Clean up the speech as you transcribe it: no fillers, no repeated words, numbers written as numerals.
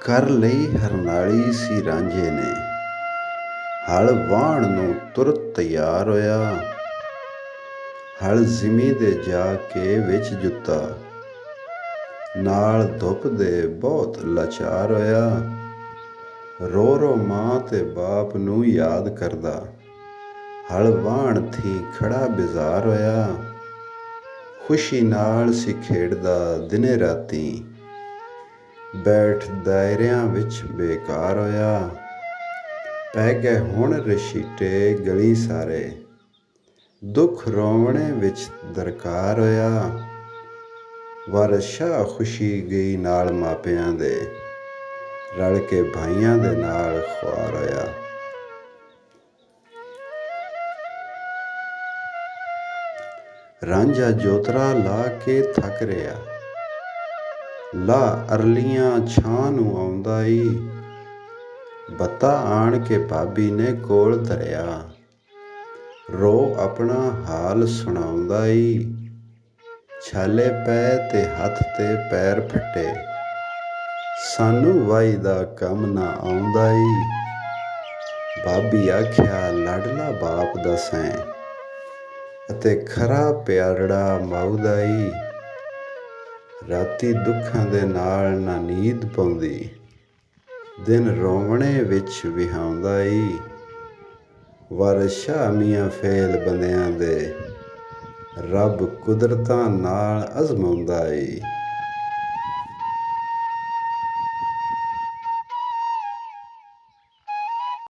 ਕਰ ਲਈ ਹਰਨਾਲੀ ਸੀ ਰਾਂਝੇ ਨੇ, ਹਲ ਵਾਹਣ ਨੂੰ ਤੁਰਤ ਤਿਆਰ ਹੋਇਆ। ਹਲ ਜ਼ਿਮੀ ਦੇ ਜਾ ਕੇ ਵਿੱਚ ਜੁੱਤਾ, ਨਾਲ ਧੁੱਪ ਦੇ ਬਹੁਤ ਲਾਚਾਰ ਹੋਇਆ। ਰੋ ਰੋ ਮਾਂ ਤੇ ਬਾਪ ਨੂੰ ਯਾਦ ਕਰਦਾ, ਹਲ ਵਾਹਣ ਥੀ ਖੜਾ ਬਿਜ਼ਾਰ ਹੋਇਆ। ਖੁਸ਼ੀ ਨਾਲ ਸੀ ਖੇਡਦਾ ਦਿਨੇ ਰਾਤੀ, ਬੈਠ ਦਾਇਰਿਆਂ ਵਿੱਚ ਬੇਕਾਰ ਹੋਇਆ। ਪੈ ਗਏ ਹੁਣ ਰਸ਼ੀਟੇ ਗਲੀ ਸਾਰੇ, ਦੁੱਖ ਰੋਵਣੇ ਵਿੱਚ ਦਰਕਾਰ ਹੋਇਆ। ਵਾਰਸ ਸ਼ਾਹ ਖੁਸ਼ੀ ਗਈ ਨਾਲ ਮਾਪਿਆਂ ਦੇ, ਰਲ ਕੇ ਭਾਈਆਂ ਦੇ ਨਾਲ ਖੁਆਰ ਹੋਇਆ। ਰਾਂਝਾ ਜੋਤਰਾ ਲਾ ਕੇ ਥੱਕ ਰਿਹਾ, ਲਾ ਅਰਲੀਆਂ ਛਾਂ ਨੂੰ ਆਉਂਦਾ ਈ। ਬੱਤਾ ਆਣ ਕੇ ਭਾਬੀ ਨੇ ਕੋਲ ਧਰਿਆ, ਰੋ ਆਪਣਾ ਹਾਲ ਸੁਣਾਉਂਦਾ ਈ। ਛਾਲੇ ਪੈ ਤੇ ਹੱਥ ਤੇ ਪੈਰ ਫੱਟੇ, ਸਾਨੂੰ ਵਾਈ ਦਾ ਕੰਮ ਨਾ ਆਉਂਦਾ ਈ। ਭਾਬੀ ਆਖਿਆ ਲਾਡਲਾ ਬਾਪ ਦਾ ਸੈਂ, ਅਤੇ ਖਰਾ ਪਿਆਰੜਾ ਮਾਊ ਦਾ ਈ। ਰਾਤੀ ਦੁੱਖਾਂ ਦੇ ਨਾਲ ਨਾ ਨੀਂਦ ਪਾਉਂਦੀ, ਦਿਨ ਰੋਵਣੇ ਵਿੱਚ ਵਿਹਾਉਂਦਾ ਈ। ਵਾਰਸ ਸ਼ਾਹ ਮੀਆਂ ਫੇਲ ਬੰਦਿਆਂ ਦੇ, ਰੱਬ ਕੁਦਰਤਾਂ ਨਾਲ ਅਜ਼ਮਾਉਂਦਾ ਈ।